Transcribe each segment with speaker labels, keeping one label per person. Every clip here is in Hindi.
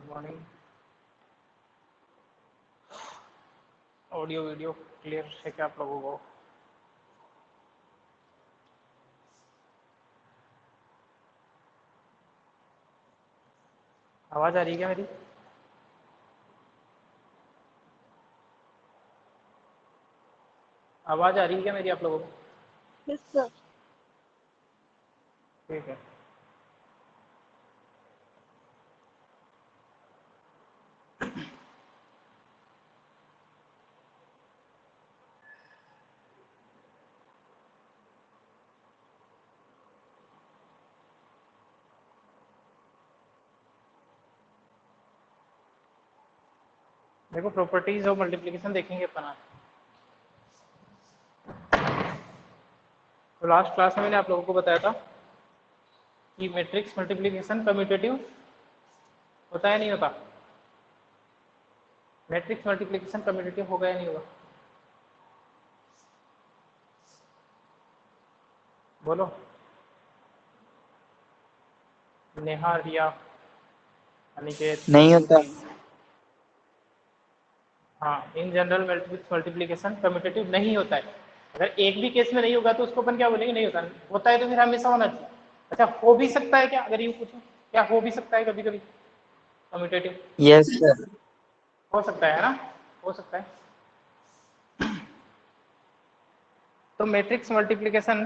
Speaker 1: Good morning. Audio video clear है क्या आप लोगों को? आवाज आ रही है क्या मेरी? आवाज आ रही है क्या मेरी आप लोगों को?
Speaker 2: Yes sir.
Speaker 1: ठीक है। देखो, प्रॉपर्टीज ऑफ मल्टीप्लिकेशन देखेंगे अपन आज। तो लास्ट क्लास में मैंने आप लोगों को बताया था कि मैट्रिक्स मल्टीप्लिकेशन कम्यूटेटिव होता है नहीं होता? मैट्रिक्स मल्टीप्लिकेशन कम्यूटेटिव होगा या नहीं होगा? बोलो। नेहा, रिया, अनिकेत,
Speaker 3: नहीं होता।
Speaker 1: श्रुति। हाँ, इन जनरल मैट्रिक्स मल्टीप्लिकेशन कम्यूटेटिव नहीं होता है। अगर एक भी केस में नहीं होगा तो उसको अपन क्या बोलेंगे? नहीं होता। होता है तो फिर हमेशा होना चाहिए। अच्छा, हो भी सकता है क्या? अगर यूँ पूछो, क्या हो भी सकता है कभी कभी कम्यूटेटिव?
Speaker 3: Yes sir.
Speaker 1: हो सकता है ना? हो सकता है। तो मैट्रिक्स मल्टीप्लिकेशन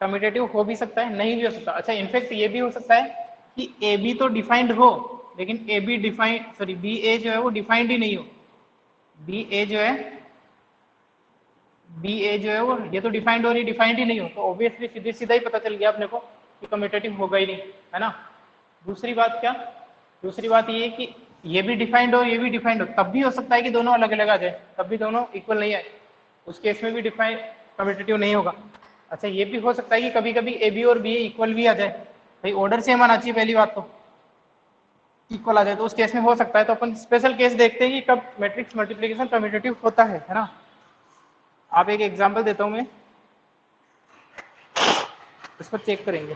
Speaker 1: कम्यूटेटिव हो भी सकता है, नहीं भी हो सकता। अच्छा, इनफैक्ट ये भी हो सकता है कि ए बी तो डिफाइंड हो, लेकिन A B defined, sorry, B A जो है वो डिफाइंड ही नहीं हो। बी ए जो है, बी ए जो है वो ये तो डिफाइंड और ये डिफाइंड ही नहीं हो, तो ऑब्वियसली सीधे सीधा ही पता चल गया अपने को कि कम्यूटेटिव होगा ही नहीं, है ना? दूसरी बात क्या? दूसरी बात ये कि ये भी डिफाइंड हो, ये भी डिफाइंड हो, तब भी हो सकता है कि दोनों अलग अलग आ जाए, तब भी दोनों इक्वल नहीं आए, उस केस में भी डिफाइंड कम्यूटेटिव नहीं होगा। अच्छा, ये भी हो सकता है कि कभी कभी ए बी और बी ए इक्वल भी आ जाए। भाई ऑर्डर सेम आना चाहिए, पहली बात तो इक्वल आ जाए, तो उस केस में हो सकता है। तो अपन स्पेशल केस देखते हैं कि कब मैट्रिक्स मल्टीप्लिकेशन कम्यूटेटिव होता है ना? आप एक एग्जांपल देता हूं मैं, इस पर चेक करेंगे।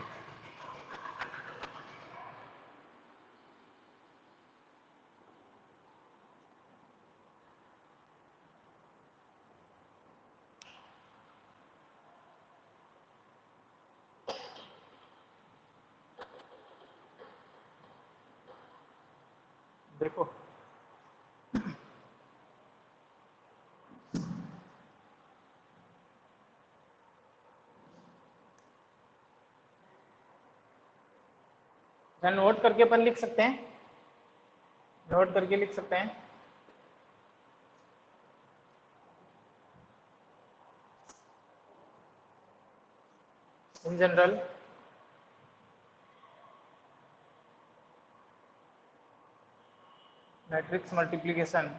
Speaker 1: देखो, नोट करके अपन लिख सकते हैं, नोट करके लिख सकते हैं। इन general matrix multiplication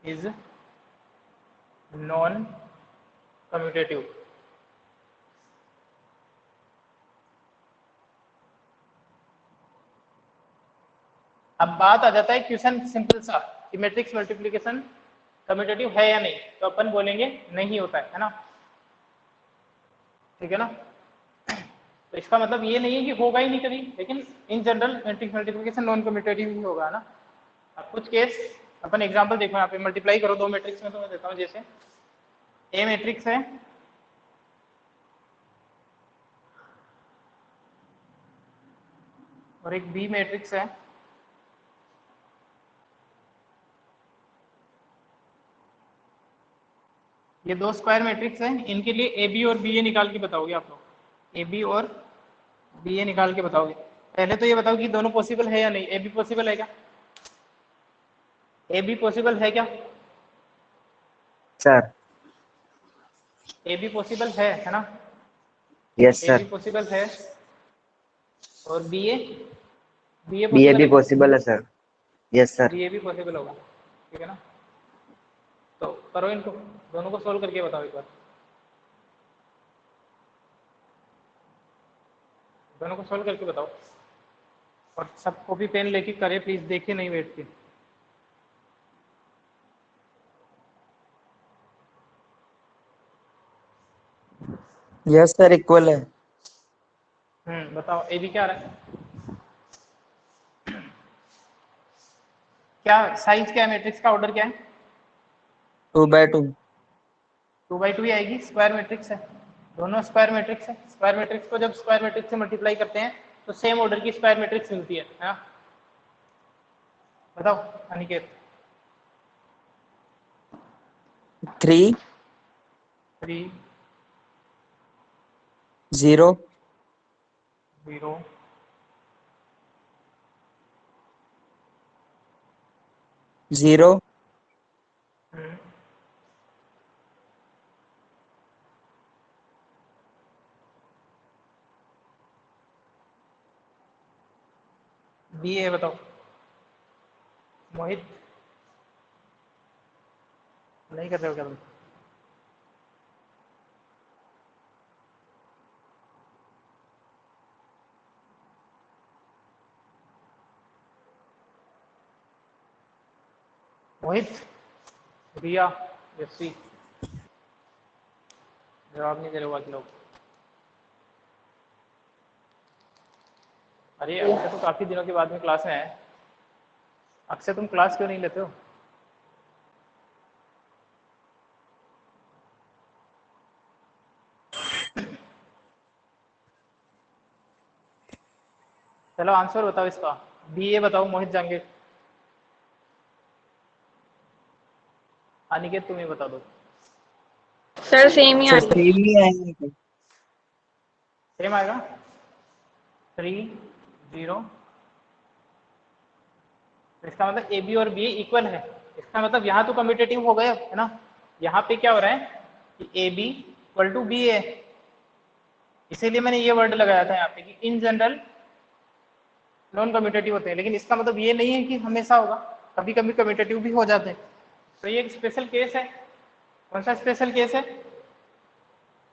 Speaker 1: is non commutative. अब बात आ जाता है क्वेश्चन सिंपल सा कि मैट्रिक्स मल्टीप्लिकेशन कम्यूटेटिव है या नहीं, तो अपन बोलेंगे नहीं होता है ना? ठीक है ना? तो इसका मतलब ये नहीं है कि होगा ही नहीं कभी, लेकिन in general matrix multiplication non commutative ही होगा ना? अब कुछ केस अपन एग्जांपल देखो, यहाँ पे मल्टीप्लाई करो दो मैट्रिक्स में, तो मैं देता हूँ। जैसे ए मैट्रिक्स है और एक बी मैट्रिक्स है, ये दो स्क्वायर मैट्रिक्स है। इनके लिए ए बी और बी ए निकाल के बताओगे आप लोग, ए बी और बी ए निकाल के बताओगे। पहले तो ये बताओ कि दोनों पॉसिबल है या नहीं। ए बी पॉसिबल है क्या? ए बी पॉसिबल है क्या?
Speaker 3: सर।
Speaker 1: ए बी पॉसिबल है ना?
Speaker 3: Yes
Speaker 1: A B
Speaker 3: sir.
Speaker 1: Possible है। और B A, B A
Speaker 3: B A
Speaker 1: possible
Speaker 3: भी
Speaker 1: है क्या?
Speaker 3: पॉसिबल है sir. Yes sir.
Speaker 1: B A भी पॉसिबल होगा। ठीक है ना? तो करो इनको, दोनों को सोल्व करके बताओ एक बार। दोनों को सोल्व करके बताओ, और सब कॉपी पेन लेके करे प्लीज, देखे नहीं बैठ के।
Speaker 2: यस सर इक्वल है।
Speaker 1: बताओ ए बी क्या आ रहा है? क्या साइज क्या है मैट्रिक्स का, ऑर्डर क्या है?
Speaker 2: 2/2।
Speaker 1: 2/2 ही आएगी, स्क्वायर मैट्रिक्स है, दोनों स्क्वायर मैट्रिक्स है। स्क्वायर मैट्रिक्स को जब स्क्वायर मैट्रिक्स से मल्टीप्लाई करते हैं तो सेम ऑर्डर की स्क्वायर मैट्रिक्स मिलती है ना? बताओ अनिकेत।
Speaker 2: 3
Speaker 1: 3
Speaker 2: 0
Speaker 1: 0
Speaker 2: 0
Speaker 1: बी ए बताओ मोहित, नहीं कर रहे हो क्या तुम? मोहित, रिया, यस्वी, जवाब नहीं दे रहे हो बाकी लोग। अरे अक्षय तो काफी दिनों के बाद में क्लास में है। अक्षय तुम क्लास क्यों नहीं लेते हो? चलो आंसर बताओ इसका, बी ए बताओ मोहित जाएंगे। अनिकेत तुम ही बता दो।
Speaker 4: सर सेम ही आ
Speaker 2: सर
Speaker 4: रही है।
Speaker 2: सेम ही आएंगे।
Speaker 1: सेम आएगा, 3 0। तो इसका मतलब ए बी और बी इक्वल है। इसका मतलब यहाँ तो कम्यूटेटिव हो गया है ना। यहाँ पे क्या हो रहा है कि A B equal to B A, इसीलिए मैंने ये वर्ड लगाया था यहाँ पे कि इन जनरल नॉन कम्यूटेटिव होते हैं, लेकिन इसका मतलब ये नहीं है कि हमेशा होगा, कभी कभी कम्यूटेटिव भी हो जाते हैं। तो ये एक स्पेशल केस है। कौन सा स्पेशल केस है?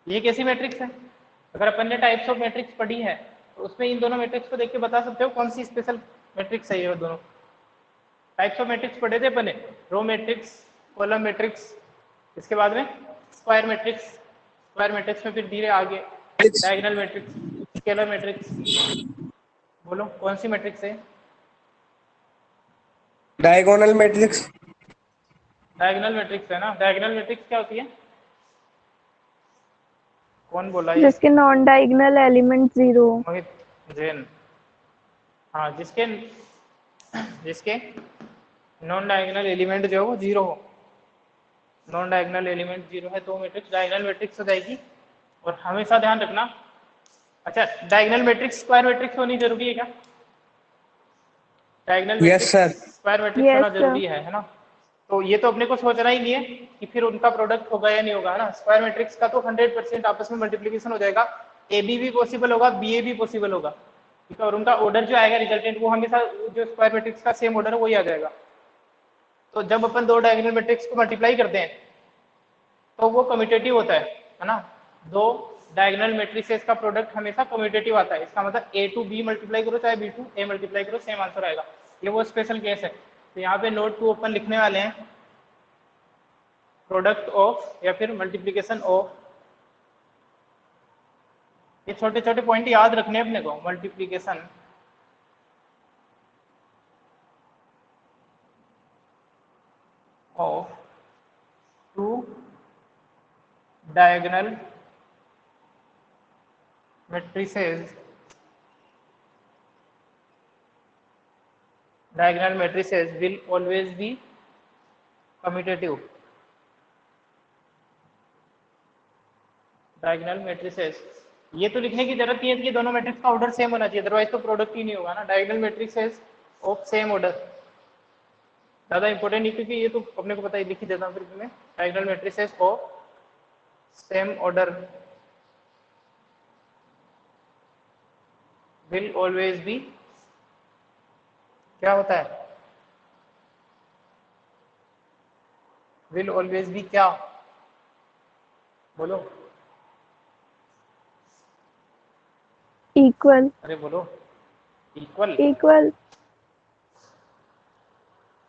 Speaker 1: ये कैसी मैट्रिक्स है? अगर अपन ने टाइप्स ऑफ मैट्रिक्स पढ़ी है तो उसमें इन दोनों मैट्रिक्स को देख के बता सकते हो कौन सी स्पेशल मैट्रिक्स है ये दोनों। टाइप्स ऑफ मैट्रिक्स पढ़े थे अपन ने, रो मैट्रिक्स, कॉलम मैट्रिक्स, इसके बाद में स्क्वायर मैट्रिक्स, स्क्वायर मैट्रिक्स में फिर धीरे आगे डायगोनल मैट्रिक्स, स्केलर मैट्रिक्स। बोलो कौन सी मैट्रिक्स है?
Speaker 2: Diagonal matrix.
Speaker 1: डायगोनल मैट्रिक्स है ना। डायगोनल मैट्रिक्स क्या होती है? कौन बोला ये?
Speaker 4: जिसके नॉन डायगोनल एलिमेंट 0।
Speaker 1: मोहित जैन। हाँ, जिसके जिसके नॉन डायगोनल एलिमेंट जो है वो 0 हो। नॉन डायगोनल एलिमेंट 0 है तो मैट्रिक्स डायगोनल मैट्रिक्स हो जाएगी। और हमेशा ध्यान रखना, अच्छा डायगोनल मैट्रिक्स स्क्वायर मैट्रिक्स होनी जरूरी है क्या? Diagonal
Speaker 2: yes
Speaker 1: matrix
Speaker 2: sir.
Speaker 1: Square matrix
Speaker 4: yes
Speaker 1: होना
Speaker 4: सर।
Speaker 1: जरूरी है ना? तो ये तो अपने को सोचना ही नहीं है कि फिर उनका प्रोडक्ट होगा या नहीं होगा, है ना। स्क्वायर मैट्रिक्स का तो 100% आपस में मल्टीप्लीकेशन हो जाएगा। ए बी भी पॉसिबल होगा, बी ए भी पॉसिबल होगा, ठीक है। और उनका ऑर्डर जो आएगा रिजल्टेंट वो हमेशा जो स्क्वायर मैट्रिक्स का सेम ऑर्डर है वही आ जाएगा। तो जब अपन दो डायगोनल मैट्रिक्स को मल्टीप्लाई करते हैं तो वो कम्यूटेटिव होता है ना। दो डायगोनल मैट्रिसेस का प्रोडक्ट हमेशा कम्यूटेटिव आता है। इसका मतलब ए टू बी मल्टीप्लाई करो चाहे बी टू ए मल्टीप्लाई करो, सेम आंसर आएगा। ये वो स्पेशल केस है। तो यहाँ पे नोट टू अपन लिखने वाले हैं प्रोडक्ट ऑफ या फिर मल्टीप्लीकेशन ऑफ। ये छोटे छोटे पॉइंट याद रखने अपने को। Multiplication of two diagonal matrices, diagonal matrices will always be commutative. Diagonal matrices, ये तो लिखने की जरूरत नहीं है कि दोनों मैट्रिक्स का ऑर्डर सेम होना चाहिए, अदरवाइज तो प्रोडक्ट ही नहीं होगा ना। Diagonal matrices of same order ज्यादा इंपॉर्टेंट नहीं, क्योंकि ये तो अपने को पता है, लिख ही देता हूँ फिर मैं। Diagonal matrices of same order will always B, क्या होता है? विल ऑलवेज बी क्या? बोलो,
Speaker 4: इक्वल।
Speaker 1: अरे बोलो। इक्वल।
Speaker 4: इक्वल।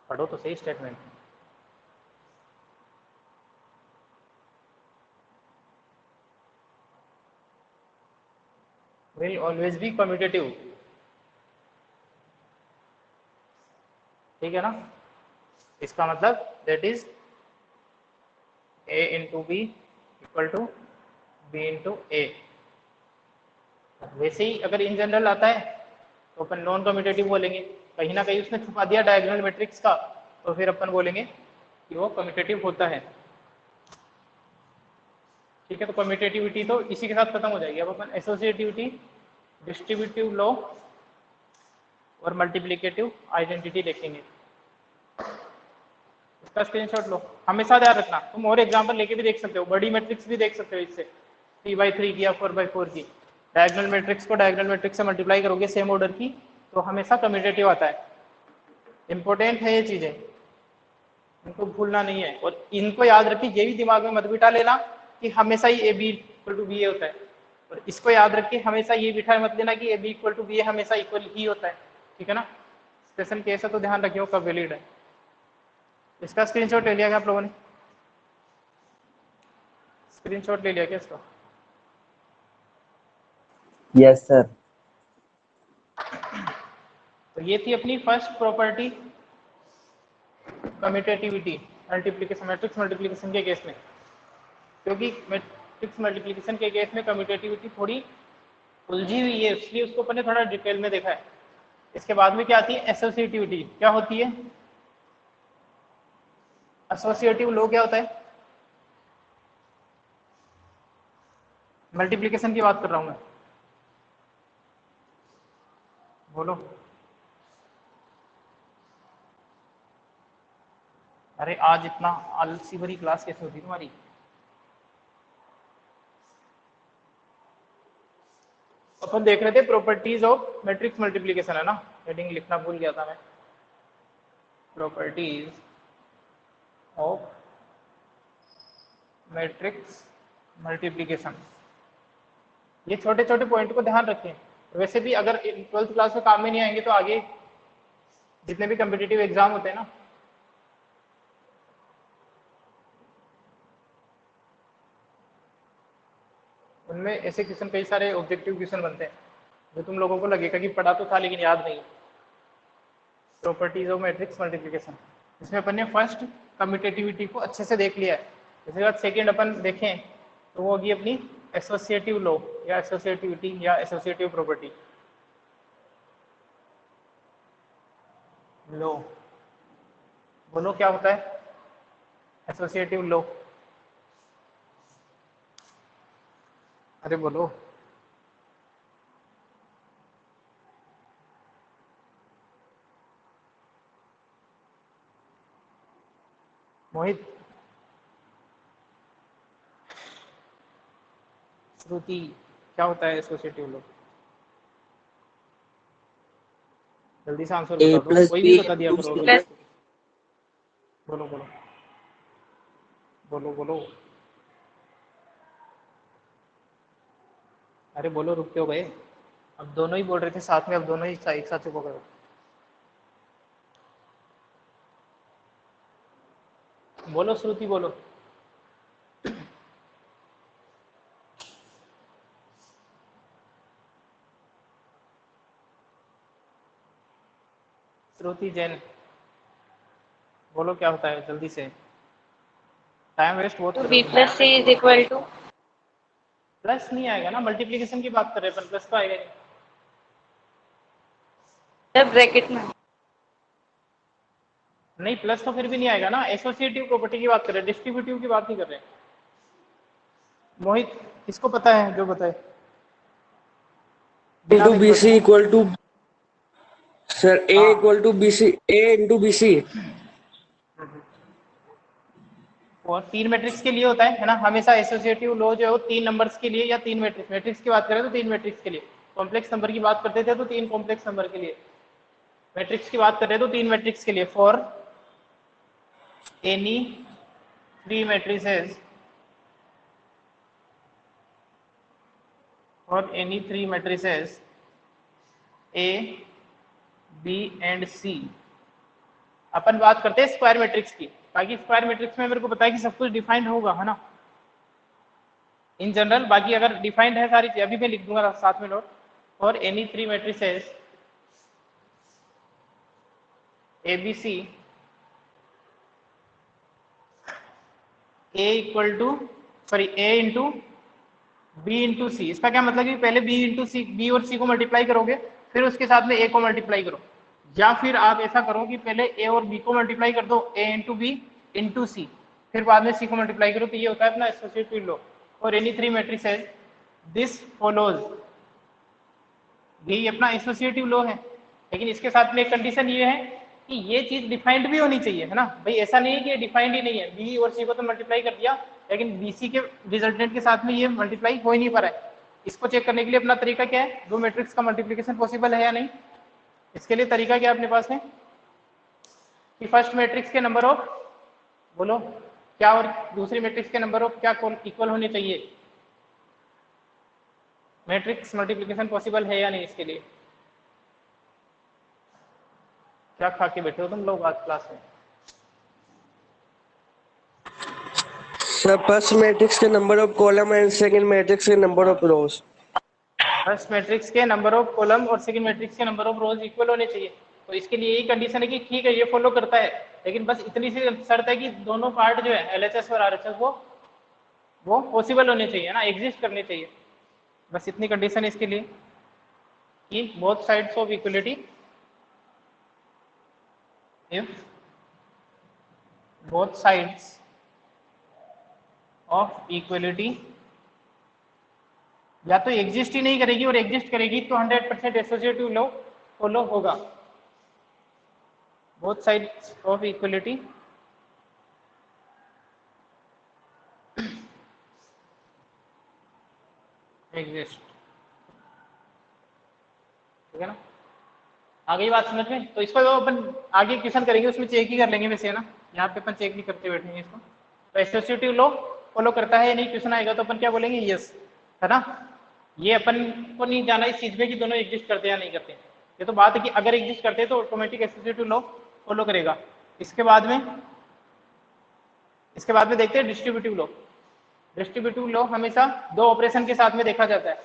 Speaker 1: पढ़ो तो सही statement. Will always be commutative, ठीक है ना। इसका मतलब that is a into B equal to B into A. वैसे ही अगर इन जनरल आता है तो अपन नॉन कम्यूटेटिव बोलेंगे, कहीं ना कहीं उसने छुपा दिया डायगोनल मैट्रिक्स का, तो फिर अपन बोलेंगे कि वो कम्यूटेटिव होता है, ठीक है। तो कम्यूटेटिविटी तो इसी के साथ खत्म हो जाएगी। अब अपन एसोसिएटिविटी, डिस्ट्रीब्यूटिव लॉ और मल्टीप्लिकेटिव आइडेंटिटी देखेंगे। इसका स्क्रीनशॉट लो, हमेशा ध्यान रखना। तुम और एग्जांपल लेके भी देख सकते हो, बड़ी मैट्रिक्स भी देख सकते हो इससे, 3/3 की या 4/4 की। डायगोनल मैट्रिक्स को डायगोनल मैट्रिक्स से मल्टीप्लाई करोगे सेम ऑर्डर की, तो हमेशा कम्यूटेटिव आता है। इंपॉर्टेंट है ये चीजें, इनको भूलना नहीं है। और इनको याद रखिए, ये भी दिमाग में मत बिठा लेना कि हमेशा ही A B equal to B A होता है। और इसको याद रखिए, हमेशा ये बिठा मत लेना कि A B equal to B A हमेशा इक्वल ही होता है, ठीक है ना। स्पेशल केस है तो ध्यान रखिए वो कब वैलिड है। इसका स्क्रीनशॉट ले लिया क्या आप लोगों ने? स्क्रीनशॉट ले लिया क्या इसका?
Speaker 3: Yes sir.
Speaker 1: तो ये थी अपनी first property, commutativity multiplication, matrix multiplication के केस में। क्योंकि मैट्रिक्स मल्टीप्लिकेशन के केस में कम्यूटेटिविटी थोड़ी उलझी हुई है, इसलिए उसको अपन ने थोड़ा डिटेल में देखा है। इसके बाद में क्या आती है? एसोसिएटिविटी। क्या होती है एसोसिएटिव लॉ? क्या होता है? मल्टीप्लिकेशन की बात कर रहा हूं मैं, बोलो। अरे आज इतना आलसी भरी क्लास कैसे होती तुम्हारी? अपन देख रहे थे प्रॉपर्टीज ऑफ मैट्रिक्स मल्टीप्लिकेशन, है ना। हेडिंग लिखना भूल गया था मैं। Properties of matrix multiplication. ये छोटे छोटे पॉइंट को ध्यान रखें। वैसे भी अगर 12th क्लास में काम में नहीं आएंगे तो आगे जितने भी कम्पिटिटिव एग्जाम होते हैं ना, उनमें ऐसे क्वेश्चन, कई सारे ऑब्जेक्टिव क्वेश्चन बनते हैं जो तुम लोगों को लगेगा कि पढ़ा तो था लेकिन याद नहीं। प्रॉपर्टीज ऑफ मैट्रिक्स मल्टीप्लिकेशन, इसमें अपन ने फर्स्ट कम्यूटेटिविटी को अच्छे से देख लिया है। इसके बाद सेकेंड अपन देखें तो वो होगी अपनी एसोसिएटिव लॉ या एसोसिएटिविटी या एसोसिएटिव प्रॉपर्टी लॉ। बोलो क्या होता है एसोसिएटिव लॉ? अरे बोलो। मोहित, श्रुति, क्या होता है एसोसिएटिव लॉ? जल्दी से आंसर
Speaker 2: ए
Speaker 1: बता दो,
Speaker 2: प्लस
Speaker 1: कोई
Speaker 2: बी
Speaker 1: भी बता दिया करो।
Speaker 4: प्लस
Speaker 1: बोलो बोलो बोलो बोलो। अरे बोलो, रुक क्यों गए? अब दोनों ही बोल रहे थे साथ में, अब दोनों ही एक साथ चुप हो गए। बोलो श्रुति बोलो। श्रुति जैन, बोलो क्या होता है जल्दी से, टाइम वेस्ट बहुत कर रहे
Speaker 4: बी
Speaker 1: हो।
Speaker 4: Plus C is equal to,
Speaker 1: plus नहीं आएगा ना, मल्टीप्लिकेशन की बात कर रहे हैं, पर प्लस तो आएगा नहीं।
Speaker 4: जब ब्रैकेट में
Speaker 1: नहीं, प्लस तो फिर भी नहीं आएगा ना। एसोसिएटिव प्रॉपर्टी की बात कर रहे हैं, डिस्ट्रीब्यूटिव की बात नहीं कर रहे हैं। मोहित, किसको पता है जो बताए? बिना
Speaker 2: इंटू
Speaker 1: देखे
Speaker 2: बी सी
Speaker 1: बताओ।
Speaker 2: इक्वल टू सर ए
Speaker 1: हाँ।
Speaker 2: Equal to B C, A into B C.
Speaker 1: और तीन मैट्रिक्स के लिए होता है ना हमेशा। एसोसिएटिव लॉ जो है वो 3 नंबर्स के लिए या 3 मैट्रिक्स, मैट्रिक्स की बात करें तो 3 मैट्रिक्स के लिए, कॉम्प्लेक्स नंबर की बात करते थे तो 3 कॉम्प्लेक्स नंबर के लिए, मैट्रिक्स की बात कर रहे हैं तो 3 मैट्रिक्स के लिए। फॉर एनी 3 मैट्रिसेस, और any 3 matrices A B and C. अपन बात करते हैं स्क्वायर मैट्रिक्स की, बाकी स्क्वायर मैट्रिक्स में मेरे को पता है कि सब कुछ डिफाइंड होगा, है ना, इन जनरल। बाकी अगर डिफाइंड है सारी चीज, अभी मैं लिख दूंगा साथ में note. for any three matrices ABC A equal to A into B into C. इसका क्या मतलब कि पहले B इंटू सी, B और C को मल्टीप्लाई करोगे, फिर उसके साथ में A को मल्टीप्लाई करो, या फिर आप ऐसा करो कि पहले A और B को मल्टीप्लाई कर दो, A इंटू बी इंटू सी, फिर बाद में C को मल्टीप्लाई करो। तो ये होता है अपना एसोसिएटिव लॉ। और any three matrices this follows, यही अपना एसोसिएटिव लॉ है। लेकिन इसके साथ में एक कंडीशन ये है कि ये चीज डिफाइंड भी होनी चाहिए, है ना भाई। ऐसा नहीं है कि ये डिफाइंड ही नहीं है, बी और सी को तो मल्टीप्लाई कर दिया, लेकिन बीसी के रिजल्टेंट के साथ में ये मल्टीप्लाई हो ही नहीं पा रहा है। इसको चेक करने के लिए अपना तरीका क्या है, दो मैट्रिक्स का मल्टीप्लीकेशन पॉसिबल है या नहीं। इसके लिए तरीका क्या अपने पास है कि फर्स्ट मैट्रिक्स के नंबर ऑफ, बोलो क्या, और दूसरी मैट्रिक्स के नंबर ऑफ क्या इक्वल होने चाहिए। मैट्रिक्स मल्टीप्लीकेशन पॉसिबल है या नहीं, इसके लिए क्या खा के बैठे हो तुम लोग आज क्लास में।
Speaker 2: सर फर्स्ट मैट्रिक्स के number of column and second matrix के number of rows.
Speaker 1: First matrix के नंबर ऑफ कॉलम और सेकंड मैट्रिक्स के नंबर ऑफ रोज इक्वल होने चाहिए। तो इसके लिए यही कंडीशन है कि ठीक है ये फॉलो करता है, लेकिन बस इतनी सी शर्त है कि दोनों पार्ट जो है एलएचएस और आरएचएस वो पॉसिबल होने चाहिए ना, एग्जिस्ट करने चाहिए। बस इतनी कंडीशन है इसके लिए कि both sides of equality, if both sides of equality या तो एग्जिस्ट ही नहीं करेगी, और एग्जिस्ट करेगी तो 100% एसोसिएटिव लॉ फॉलो होगा। Both sides of equality exist, ठीक है ना। आगे बात समझ में। तो इसको तो अपन आगे क्वेश्चन करेंगे उसमें चेक ही कर लेंगे वैसे, है ना, यहाँ पे अपन चेक नहीं करते बैठेंगे इसको। तो एसोसिएटिव लॉ फॉलो करता है या नहीं, क्वेश्चन आएगा तो अपन क्या बोलेंगे, यस, है ना। ये अपन को नहीं जाना इस चीज में कि दोनों एग्जिस्ट करते हैं या नहीं करते। ये तो बात है कि अगर एग्जिस्ट करते हैं तो ऑटोमेटिक एसोसिएटिव लॉ फॉलो करेगा। इसके बाद में देखते हैं डिस्ट्रीब्यूटिव लॉ। डिस्ट्रीब्यूटिव लॉ हमेशा दो ऑपरेशन के साथ में देखा जाता है,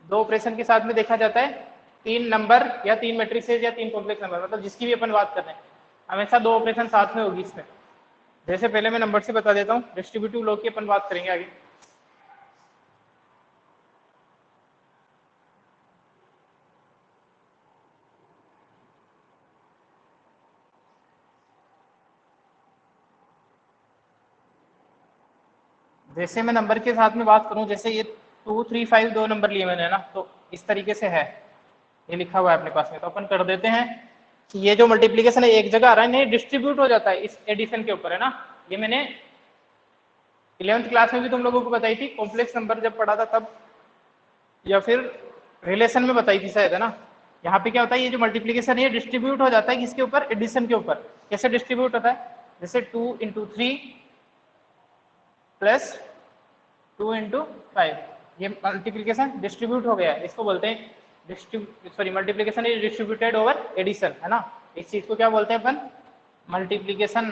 Speaker 1: दो ऑपरेशन के साथ में देखा जाता है, तीन नंबर या तीन मैट्रिसेस या तीन कॉम्प्लेक्स नंबर, मतलब जिसकी भी अपन बात कर रहे हैं हमेशा दो ऑपरेशन साथ में होगी इसमें। जैसे पहले मैं नंबर से बता देता हूँ, डिस्ट्रीब्यूटिव लॉ की अपन बात करेंगे आगे। जैसे मैं नंबर के साथ में बात करूं, जैसे ये 2 3 5 दो नंबर लिए मैंने ना, तो इस तरीके से है, ये लिखा हुआ है अपने पास में। तो अपन कर देते हैं कि ये जो मल्टीप्लीकेशन है एक जगह आ रहा है, नहीं डिस्ट्रीब्यूट हो जाता है इस एडिशन के ऊपर, है ना। ये मैंने 11th क्लास में भी तुम लोगों को बताई थी, कॉम्प्लेक्स नंबर जब पढ़ा था तब, या फिर रिलेशन में बताई थी शायद, है ना। यहाँ पे क्या होता है, ये जो मल्टीप्लीकेशन है डिस्ट्रीब्यूट हो जाता है किसके ऊपर, एडिशन के ऊपर। कैसे डिस्ट्रीब्यूट होता है, जैसे 2 × 3 प्लस 2 × 5, ये मल्टीप्लीकेशन डिस्ट्रीब्यूट हो गया है। इसको बोलते हैं multiplication is distributed over addition, है ना। इस चीज को क्या बोलते हैं अपन, मल्टीप्लीकेशन।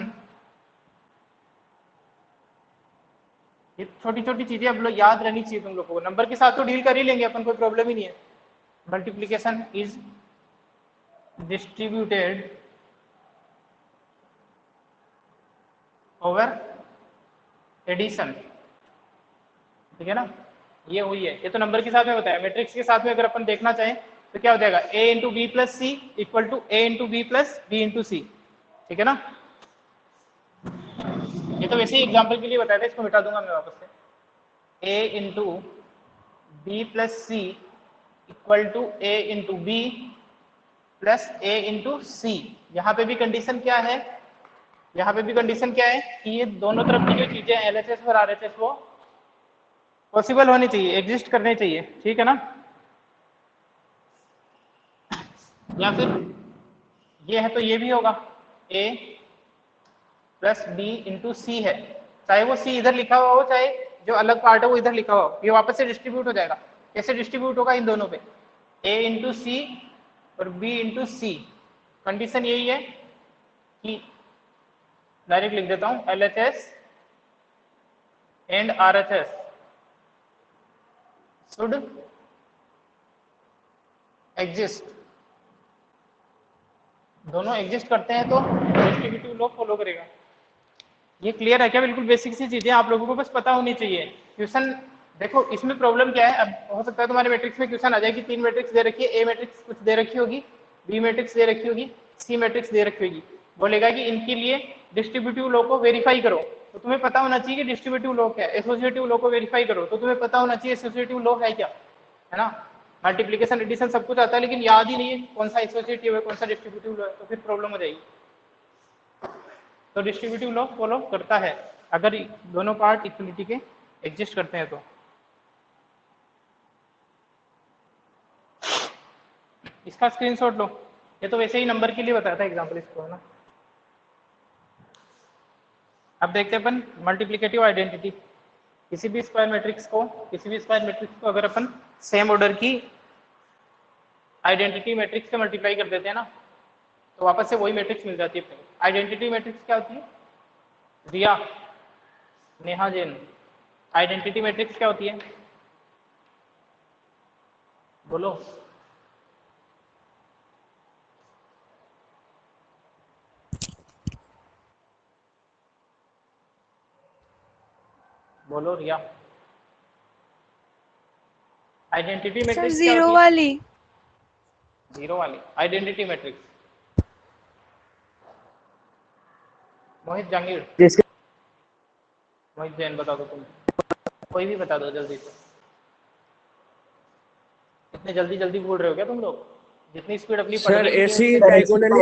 Speaker 1: ये छोटी छोटी चीजें अब लोग याद रहनी चाहिए तुम लोगों को, नंबर के साथ तो डील कर ही लेंगे अपन, कोई प्रॉब्लम ही नहीं है। Multiplication is distributed over addition, ठीक है ना। ये हुई है, ये तो नंबर के साथ में बताया। मैट्रिक्स के साथ में अगर अपन देखना चाहें तो क्या हो जाएगा, a × b + c equal to a × b + b × c, ठीक है ना। ये तो वैसे ही एग्जांपल के लिए बताया था, इसको मिटा दूंगा मैं वापस से। a × b + c equal to a × b + a × c। यहाँ पे भी कंडीशन क्या है, यहाँ पे भी कंडीशन क्या है कि ये दोनों तरफ की जो चीजें एलएचएस और आरएचएस वो पॉसिबल होनी चाहिए, एग्जिस्ट करने चाहिए, ठीक है ना। या फिर ये है तो ये भी होगा, a + b × c है, चाहे वो c इधर लिखा हुआ हो, चाहे जो अलग पार्ट है वो इधर लिखा हुआ हो, ये वापस से डिस्ट्रीब्यूट हो जाएगा। कैसे डिस्ट्रीब्यूट होगा, इन दोनों पे, a × c और b × c। कंडीशन यही है कि डायरेक्ट लिख देता हूं, LHS and RHS should exist, दोनों एग्जिस्ट करते हैं तो डिस्ट्रीब्यूटिव लॉ फॉलो करेगा। ये क्लियर है क्या? बिल्कुल बेसिक सी चीजें आप लोगों को बस पता होनी चाहिए। क्वेश्चन देखो इसमें प्रॉब्लम क्या है, अब हो सकता है तुम्हारे मैट्रिक्स में क्वेश्चन आ जाए कि 3 मैट्रिक्स दे रखी है, ए मैट्रिक्स कुछ दे रखी होगी, बी मैट्रिक्स दे रखी होगी, सी मैट्रिक्स दे रखी होगी, बोलेगा कि इनके लिए डिस्ट्रीब्यूटिव लॉ को वेरीफाई करो। तो तुम्हें पता होना चाहिए कि डिस्ट्रीब्यूटिव लॉ क्या है। एसोसिएटिव लॉ को वेरीफाई करो तो तुम्हें पता होना चाहिए एसोसिएटिव लॉ है क्या, है ना। मल्टीप्लीकेशन एडिशन सब कुछ आता है लेकिन याद ही नहीं है कौन सा एसोसिएटिव है कौन सा डिस्ट्रीब्यूटिव लॉ है, तो फिर प्रॉब्लम हो जाएगी। तो डिस्ट्रीब्यूटिव लॉ फॉलो करता है अगर दोनों पार्ट इक्वलिटी के एग्जिस्ट करते हैं तो। इसका स्क्रीनशॉट लो, ये तो वैसे ही नंबर के लिए बताया था एग्जाम्पल इसको, है ना। अब देखते हैं अपन मल्टीप्लिकेटिव आइडेंटिटी। किसी भी स्क्वायर मैट्रिक्स को अगर अपन सेम ऑर्डर की आइडेंटिटी मैट्रिक्स से मल्टीप्लाई कर देते हैं ना तो वापस से वही मैट्रिक्स मिल जाती है अपने। आइडेंटिटी मैट्रिक्स क्या होती है? रिया, नेहा जैन। आइडेंटिटी मैट्रिक्स क्या होती है? बोलो। बोलो रिया। आइडेंटिटी मैट्रिक्स क्या
Speaker 5: जीरो
Speaker 1: होती है?
Speaker 5: वाली।
Speaker 1: जीरो वाली आइडेंटिटी मैट्रिक्स। मोहित जहांगीर,
Speaker 3: जिसके
Speaker 1: मोहित जैन बता दो तुम, कोई भी बता दो जल्दी से। इतने जल्दी जल्दी बोल रहे हो क्या तुम लोग? जितनी स्पीड अपनी
Speaker 2: सर
Speaker 1: पढ़ने की
Speaker 2: ऐसी
Speaker 1: है,
Speaker 2: डायगोनल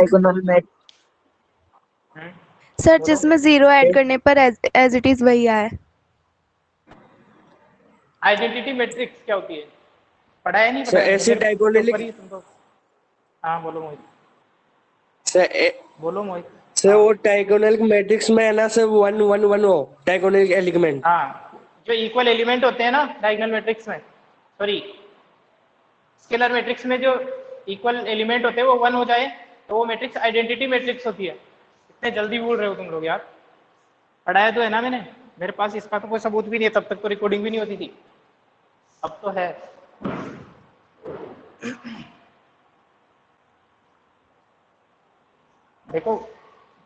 Speaker 1: हम्म,
Speaker 5: सर
Speaker 1: बोलो।
Speaker 5: जिसमें जीरो ऐड करने पर एज इट इज वही आए।
Speaker 1: आइडेंटिटी मैट्रिक्स क्या होती है? पढ़ा है नहीं
Speaker 2: सर
Speaker 1: पढ़ा है?
Speaker 2: ऐसी
Speaker 1: मेरे से ऊपर ही तुम तो। हाँ बोलो मोहित, बोलो मोहित।
Speaker 2: सर वो डायगोनल मैट्रिक्स में है ना सर, 1 1 1 हो डायगोनल एलिमेंट।
Speaker 1: हाँ जो इक्वल एलिमेंट होते हैं ना डायगोनल मैट्रिक्स में, सॉरी स्केलर मैट्रिक्स में जो इक्वल एलिमेंट होते हैं वो 1 हो जाए तो वो मैट्रिक्स आइडेंटिटी मैट्रिक्स होती है। इतने जल्दी बोल रहे हो तुम लोग यार, पढ़ाया तो है ना मैंने। मेरे पास इसका तो कोई सबूत भी नहीं है, तब तक तो रिकॉर्डिंग भी नहीं होती थी, अब तो है। देखो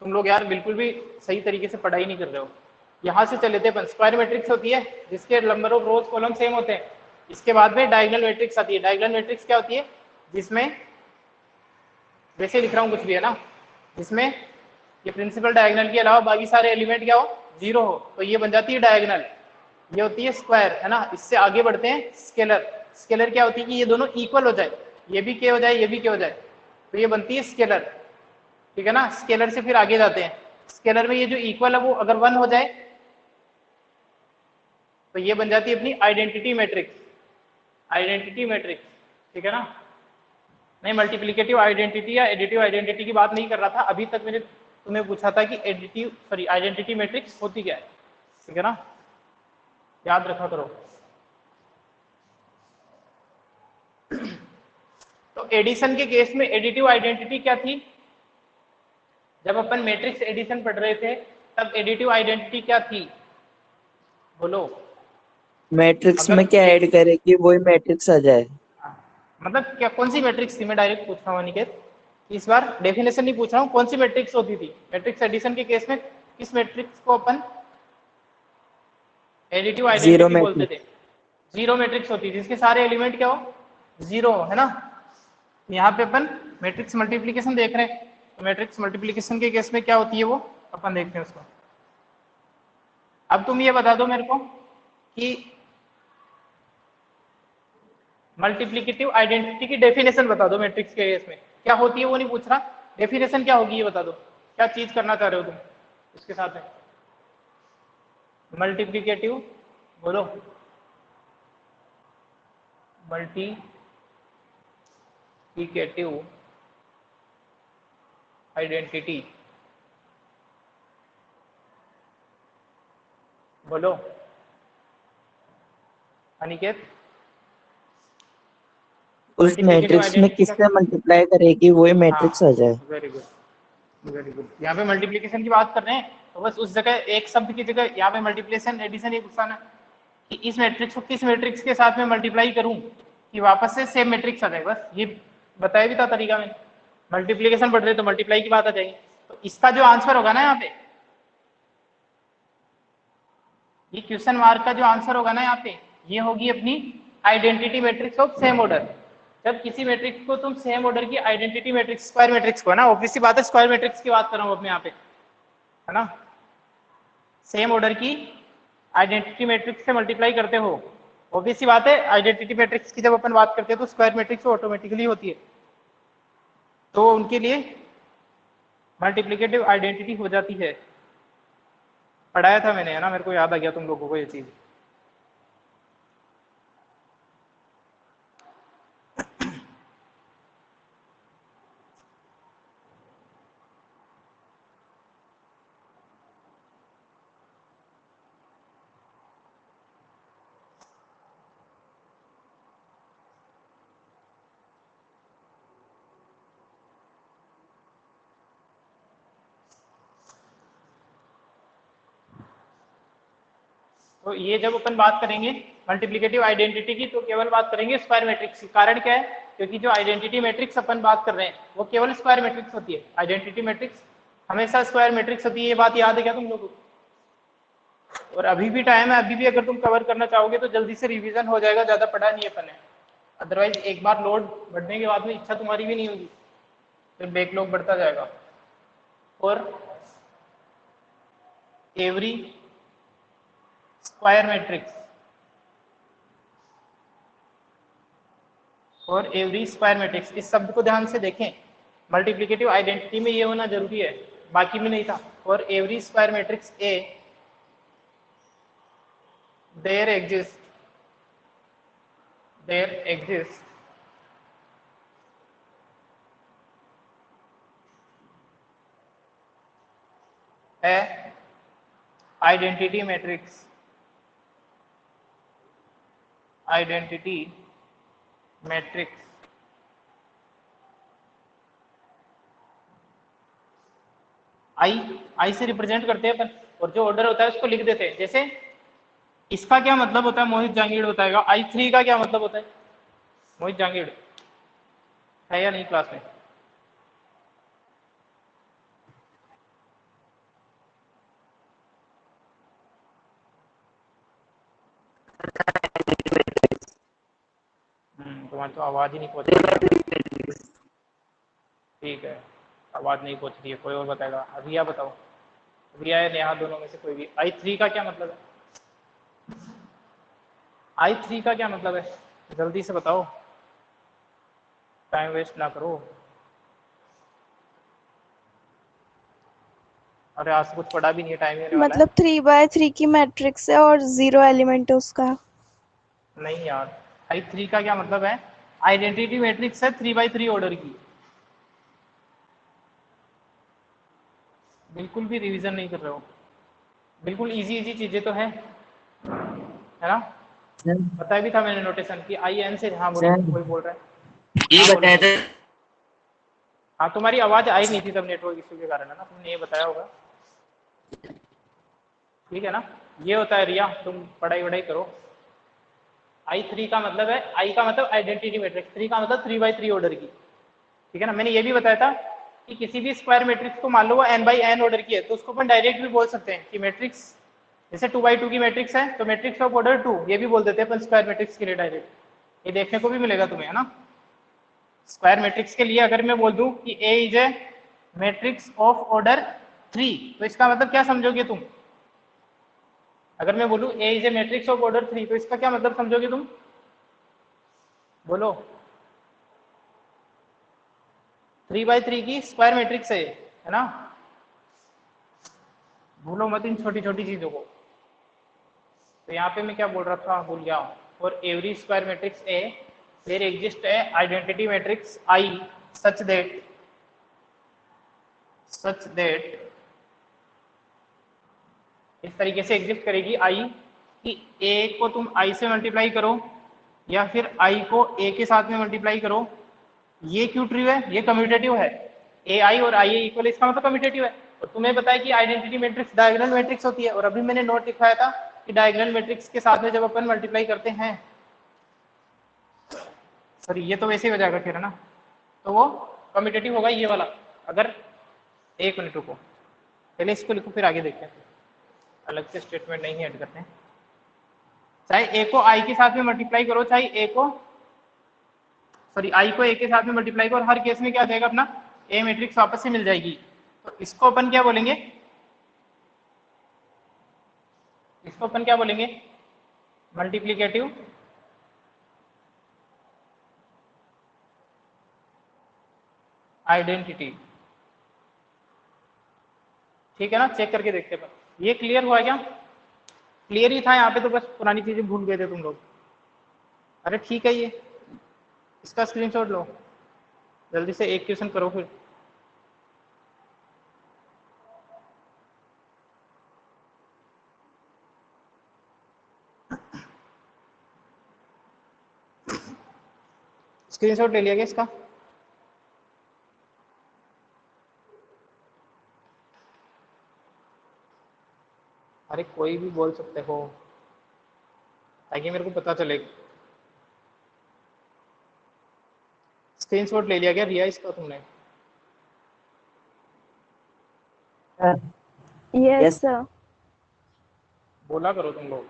Speaker 1: तुम लोग यार बिल्कुल भी सही तरीके से पढ़ाई नहीं कर रहे हो। यहाँ से चले थे अपन, स्क्वायर मैट्रिक्स होती है जिसके number of rose column same होते हैं। इसके बाद में डायगोनल मैट्रिक्स आती है। डायगोनल मैट्रिक्स क्या होती है? जिसमें वैसे लिख रहा हूँ कुछ भी, है ना, जिसमें ये प्रिंसिपल डायगोनल के अलावा बाकी सारे एलिमेंट क्या हो? जीरो हो, तो ये बन जाती है डायगोनल। ये होती है स्क्वायर, है ना। इससे आगे बढ़ते हैं स्केलर। स्केलर क्या होती है कि ये दोनों इक्वल हो जाए, ये भी के हो जाए ये भी के हो जाए, तो ये बनती है स्केलर, ठीक है ना। स्केलर से फिर आगे जाते हैं। स्केलर में ये जो इक्वल है वो अगर 1 हो जाए तो ये बन जाती है अपनी आइडेंटिटी मैट्रिक्स। आइडेंटिटी मैट्रिक्स, ठीक है ना। नहीं मल्टीप्लिकेटिव आइडेंटिटी या एडिटिव आइडेंटिटी की बात नहीं कर रहा था। अभी तक मैंने तुम्हें पूछा था कि आइडेंटिटी मैट्रिक्स होती क्या है, ठीक है ना, याद रखा करो। तो एडिशन के केस में एडिटिव आइडेंटिटी क्या थी? जब अपन मैट्रिक्स एडिशन पढ़ रहे थे तब एडिटिव आइडेंटिटी क्या थी? बोलो।
Speaker 6: मैट्रिक्स
Speaker 1: अगर
Speaker 6: में क्या ऐड करें कि वही मैट्रिक्स आ जाए।
Speaker 1: मतलब क्या कौन सी मैट्रिक्स थी? मैं डायरेक्ट पूछ रहा हूँ अनिकेत, इस बार डेफिनेशन नहीं पूछ रहा हूँ, कौन सी मैट्रिक्स होती थी? मैट्रिक्स एडिशन के केस में किस मैट्रिक्स को अपन एडिटिव
Speaker 6: जीरो
Speaker 1: आइडेंटिटी बोलते थे?
Speaker 6: मैट्रिक्स।
Speaker 1: जीरो मैट्रिक्स होती थी जिसके सारे एलिमेंट क्या हो? जीरो हो, है ना। यहाँ पे अपन मैट्रिक्स मल्टीप्लीकेशन देख रहे हैं, तो मैट्रिक्स मल्टीप्लीकेशन के केस में क्या होती है वो अपन देखते हैं उसको। अब तुम ये बता दो मेरे को कि मल्टीप्लिकेटिव आइडेंटिटी की डेफिनेशन बता दो। मैट्रिक्स के केस में क्या होती है वो नहीं पूछ रहा, डेफिनेशन क्या होगी ये बता दो। क्या चीज करना चाह रहे हो तुम इसके साथ में? मल्टीप्लिकेटिव, बोलो। मल्टीप्लिकेटिव आइडेंटिटी, बोलो अनिकेत।
Speaker 6: उस मैट्रिक्स में किससे मल्टीप्लाई करेगी वही मैट्रिक्स आ जाए।
Speaker 1: Very good, very good. यहाँ पे मल्टीप्लिकेशन की बात कर रहे हैं तो बस उस जगह एक शब्द की जगह यहाँ पे मल्टीप्लिकेशन एडिशन ये घुसाना कि इस मैट्रिक्स को किस मैट्रिक्स के साथ में मल्टीप्लाई करूं कि वापस से सेम मैट्रिक्स आ जाए, बस ये बताया भी था तरीका में, मल्टीप्लीकेशन पढ़ रहे तो मल्टीप्लाई की बात आ जाएगी। तो इसका जो आंसर होगा ना यहाँ पे, ये क्वेश्चन मार्क का जो आंसर होगा ना यहाँ पे, ये होगी अपनी identity matrix of same order. जब किसी मैट्रिक्स को तुम सेम ऑर्डर की आइडेंटिटी मैट्रिक्स, स्क्वायर मैट्रिक्स को, ना ऑब्वियसली बात है स्क्वायर मैट्रिक्स की बात कर रहा हूँ अपने यहाँ पे, है ना, सेम ऑर्डर की आइडेंटिटी मैट्रिक्स से मल्टीप्लाई करते हो, ऑब्वियसली बात है आइडेंटिटी मैट्रिक्स की जब अपन बात करते हैं तो स्क्वायर मैट्रिक्स ऑटोमेटिकली होती है, तो उनके लिए मल्टीप्लिकेटिव आइडेंटिटी हो जाती है। पढ़ाया था मैंने, है ना, मेरे को याद आ गया तुम लोगों को ये चीज। तो ये जब अपन बात करेंगे मल्टीप्लिकेटिव आइडेंटिटी की, तो केवल बात करेंगे स्क्वायर मैट्रिक्स की। कारण क्या है, क्योंकि जो आइडेंटिटी मैट्रिक्स अपन बात कर रहे हैं वो केवल स्क्वायर मैट्रिक्स होती है। आइडेंटिटी मैट्रिक्स हमेशा स्क्वायर मैट्रिक्स होती है, ये बात याद है क्या तुम लोगों को? और अभी भी टाइम है, अभी भी अगर तुम कवर करना चाहोगे तो जल्दी से रिवीजन हो जाएगा, ज्यादा पढ़ा नहीं अपन है। अदरवाइज एक बार लोड बढ़ने के बाद में इच्छा तुम्हारी भी नहीं होगी, फिर बैकलॉग बढ़ता जाएगा। और एवरी स्क्वायर मैट्रिक्स, और एवरी स्क्वायर मैट्रिक्स, इस शब्द को ध्यान से देखें, मल्टीप्लिकेटिव आइडेंटिटी में ये होना जरूरी है, बाकी में नहीं था। और every square matrix a there exist a identity matrix I से रिप्रेजेंट करते हैं अपन, और जो ऑर्डर होता है उसको लिख देते हैं। जैसे इसका क्या मतलब होता है, मोहित जांगीड़ बताएगा। I3 का क्या मतलब होता है, मोहित जांगीड़ है या नहीं क्लास में? तुम्हारी तो आवाज ही नहीं पहुंच रही। ठीक है, आवाज नहीं पहुंच रही है, कोई और बताएगा? अभी आप बताओ, अभी या नेहा, दोनों में से कोई भी। I3 का क्या मतलब है? I3 का क्या मतलब है, जल्दी से बताओ, टाइम वेस्ट ना करो। अरे आज से कुछ पढ़ा भी नहीं है, टाइम ही होने वाला
Speaker 5: मतलब 3/3 की मैट्रिक्स है और 0 एलिमेंट है उसका।
Speaker 1: है। नहीं यार, I3 का क्या मतलब है, आइडेंटिटी मैट्रिक्स है 3/3 ऑर्डर की। बिल्कुल भी रिवीजन नहीं कर रहे हो, बिल्कुल इजी चीजें तो है ना। बताया भी था मैंने नोटेशन की, IN से। हाँ बोलो, कोई बोल रहा है?
Speaker 3: ये बताया था।
Speaker 1: हाँ, तुम्हारी आवाज आई नहीं थी तब नेटवर्क इशू के कारण, है ना, तुमने ये बताया होगा। ठीक है ना, ये होता है रिया, तुम पढ़ाई वढ़ाई करो। I3 का मतलब है, I का मतलब आइडेंटिटी मैट्रिक्स, 3 का मतलब 3/3 ऑर्डर की। ठीक है ना, मैंने ये भी बताया था कि किसी भी स्क्वायर मैट्रिक्स को मान लो वो n/n ऑर्डर की है, तो उसको अपन डायरेक्ट भी बोल सकते हैं कि मैट्रिक्स, जैसे 2/2 की मैट्रिक्स है तो मैट्रिक्स ऑफ ऑर्डर 2, ये भी बोल देते हैं अपन स्क्वायर मैट्रिक्स के लिए डायरेक्ट। ये देखने को भी मिलेगा तुम्हें, है ना। स्क्वायर मैट्रिक्स के लिए अगर मैं बोल दूं कि A is a matrix of order 3, तो इसका मतलब क्या समझोगे तुम? अगर मैं बोलूं A is a matrix of order 3, तो इसका क्या मतलब समझोगे तुम? बोलो। 3/3 की स्क्वायर मैट्रिक्स है ना, भूलो मत इन छोटी छोटी चीजों को। तो यहाँ पे मैं क्या बोल रहा था, भूल गया। और every square matrix a there exist है identity matrix I such that इस तरीके से एग्जिस्ट करेगी I कि A को तुम I से मल्टीप्लाई करो या फिर I को A के साथ में मल्टीप्लाई करो। ये क्यों ट्रू है, ये कम्यूटेटिव है। AI और IA इक्वल, इसका मतलब कम्यूटेटिव है। और तुम्हें पता है कि आइडेंटिटी मैट्रिक्स डायगोनल मैट्रिक्स होती है, और अभी मैंने नोट लिखवाया था कि डायगोनल मैट्रिक्स के साथ में जब अपन मल्टीप्लाई करते हैं, सॉरी ये तो वैसे ही हो जाएगा फिर, है ना, तो वो कम्यूटेटिव होगा ये वाला। अगर 1 मिनट रुको, पहले इसको लिखो फिर आगे देखते हैं, अलग से स्टेटमेंट नहीं ऐड करते हैं। चाहे ए को आई के साथ में मल्टीप्लाई करो, चाहे ए को आई को ए के साथ में मल्टीप्लाई करो, हर केस में क्या जाएगा अपना ए मैट्रिक्स वापस से मिल जाएगी। तो इसको अपन क्या बोलेंगे, इसको अपन क्या बोलेंगे, मल्टीप्लिकेटिव आइडेंटिटी। ठीक है ना, चेक करके देखते हैं। ये क्लियर हुआ क्या? क्लियर ही था यहाँ पे, तो बस पुरानी चीजें भूल गए थे तुम लोग। अरे ठीक है, ये इसका स्क्रीनशॉट लो, जल्दी से एक क्वेश्चन करो फिर। स्क्रीनशॉट ले लिया क्या इसका? अरे कोई भी बोल सकते हो ताकि मेरे को पता चले। स्क्रीनशॉट ले लिया क्या रिया इसका तुमने?
Speaker 5: Yes sir.
Speaker 1: बोला करो तुम लोग,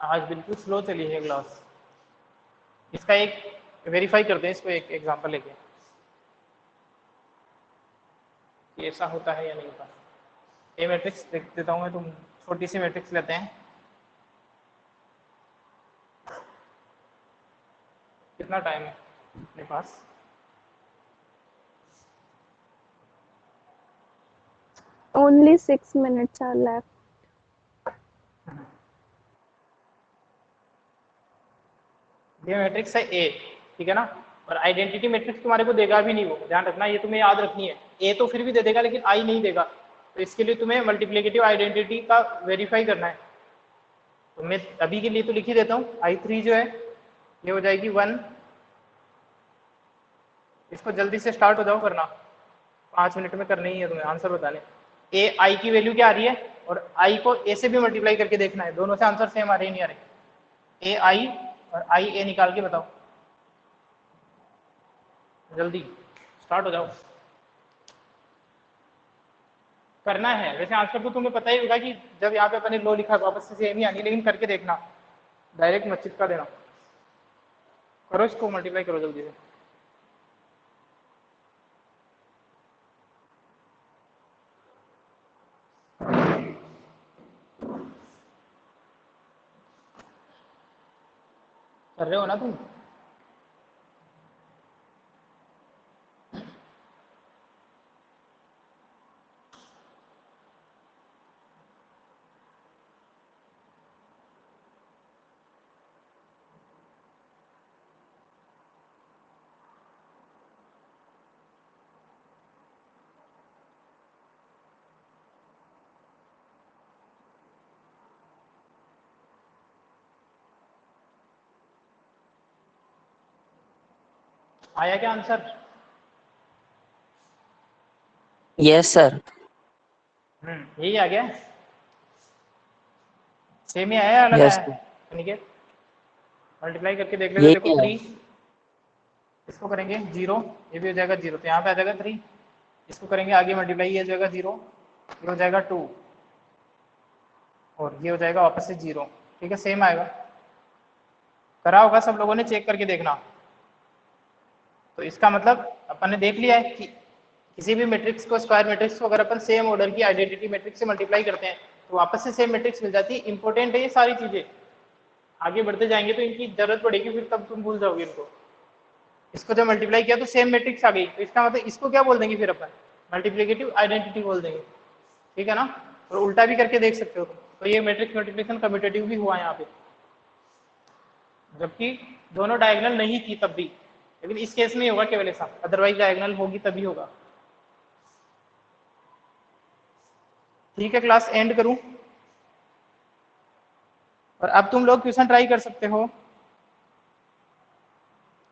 Speaker 1: आज बिल्कुल स्लो चली है क्लास। इसका एक वेरीफाई करते हैं, इसको एक एग्जांपल लेके कि ऐसा होता है या नहीं होता। ए मैट्रिक्स देख देता हूँ मैं, तुम छोटी सी मैट्रिक्स लेते हैं। कितना टाइम है अपने पास?
Speaker 5: Only 6 minutes are left.
Speaker 1: ये मैट्रिक्स है ए, ठीक है ना, और आइडेंटिटी मैट्रिक्स तुम्हारे को देगा भी नहीं, वो ध्यान रखना, ये तुम्हें याद रखनी है। ए तो फिर भी दे देगा लेकिन आई नहीं देगा, तो इसके लिए तुम्हें मल्टीप्लिकेटिव आइडेंटिटी का वेरीफाई करना है। तो मैं अभी के लिए तो लिख ही देता हूँ, I3 जो है ये हो जाएगी 1। इसको जल्दी से स्टार्ट हो जाओ करना, 5 मिनट में करना ही है तुम्हें आंसर बताने। ए आई की वैल्यू क्या आ रही है, और आई को ए से भी मल्टीप्लाई करके देखना है, दोनों से आंसर सेम आ रहे नहीं आ रहे। ए आई और आई ए निकाल के बताओ, जल्दी स्टार्ट हो जाओ, करना है। वैसे आंसर तो तुम्हें पता ही होगा कि जब यहाँ पे अपने लो लिखा वापस से सेम ही आनी, लेकिन करके देखना, डायरेक्ट मत चिपका देना। करो इसको मल्टीप्लाई करो जल्दी से। कर रहे हो ना तुम? आया क्या आंसर?
Speaker 6: Yes sir.
Speaker 1: यही आ गया, सेम ही आया अलग
Speaker 6: Yes,
Speaker 1: आया? अनिकेत मल्टीप्लाई करके देख
Speaker 6: यही
Speaker 1: लेते, देखो
Speaker 6: है।
Speaker 1: 3, इसको करेंगे 0, ये भी हो जाएगा 0, तो यहाँ पे आ जाएगा 3। इसको करेंगे आगे मल्टीप्लाई, ये हो जाएगा 0, ये हो जाएगा 2, और ये हो जाएगा वापस से 0। ठीक है, सेम आएगा। करा होगा सब लोगों ने, चेक करके देखना। तो इसका मतलब अपन ने देख लिया है कि किसी भी मैट्रिक्स को, स्क्वायर मैट्रिक्स को अगर अपन सेम ऑर्डर की आइडेंटिटी मैट्रिक्स से मल्टीप्लाई करते हैं तो वापस से सेम मैट्रिक्स मिल जाती है। इंपॉर्टेंट है ये सारी चीजें, आगे बढ़ते जाएंगे तो इनकी जरूरत पड़ेगी, फिर तब तुम भूल जाओगे इनको। इसको जब मल्टीप्लाई किया तो सेम मैट्रिक्स आ गई, तो इसका मतलब इसको क्या बोल देंगे फिर अपन, मल्टीप्लिकेटिव आइडेंटिटी बोल देंगे। ठीक है ना, और उल्टा भी करके देख सकते हो तुम। तो ये मैट्रिक्स मल्टीप्लिकेशन कम्यूटेटिव भी हुआ यहाँ पे, जबकि दोनों डायगोनल नहीं थी तब भी, लेकिन इस केस में होगा केवल ऐसा, अदरवाइज डायगोनल होगी तभी होगा। ठीक है, क्लास एंड करूं, और अब तुम लोग क्वेश्चन ट्राई कर सकते हो।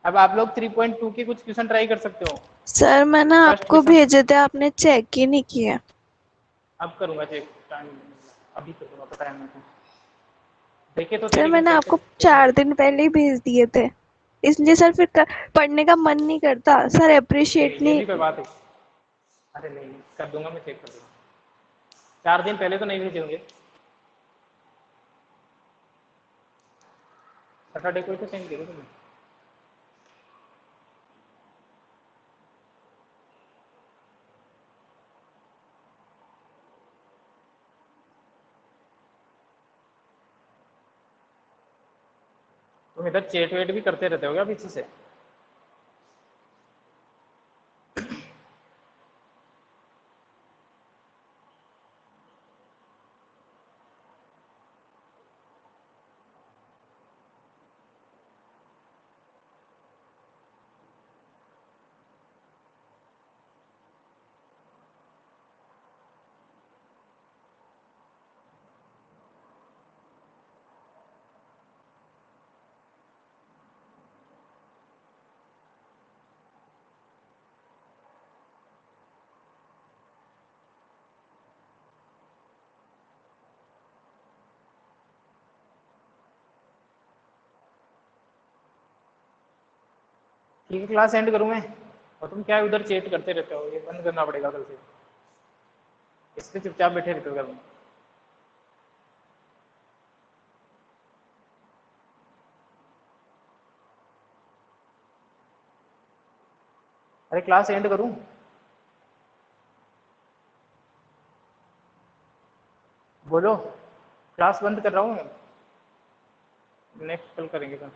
Speaker 1: अब आप लोग 3.2 के कुछ क्वेश्चन ट्राई कर सकते हो।
Speaker 5: सर मैंने
Speaker 1: First
Speaker 5: आपको
Speaker 1: question।
Speaker 5: भेजे थे, आपने चेक ही नहीं किया।
Speaker 1: अब करूंगा चेक, टाइम अभी करूंगा, पता है मेरे को। देखे तो
Speaker 5: सर मैंने आपको 4 दिन पहले ही भेज दिए थे, इसलिए सर फिर पढ़ने का मन नहीं करता सर, अप्रिशिएट
Speaker 1: ये
Speaker 5: नहीं।
Speaker 1: भी कोई बात है। अरे नहीं कर दूंगा, मैं चेक कर दूंगा। 4 दिन पहले तो नहीं भेजे होंगे। सैटरडे को ही तो सेंड किया था तुमने। तुम इधर चेट वेट भी करते रहते हो क्या पीछे से? ठीक है, क्लास एंड करूँ मैं? और तुम क्या उधर चेट करते रहते हो? ये बंद करना पड़ेगा कल से। इससे चुपचाप बैठे रहते हो घर में। अरे क्लास एंड करूँ? बोलो। क्लास बंद कर रहा हूँ मैं। नेक्स्ट कल करेंगे कल।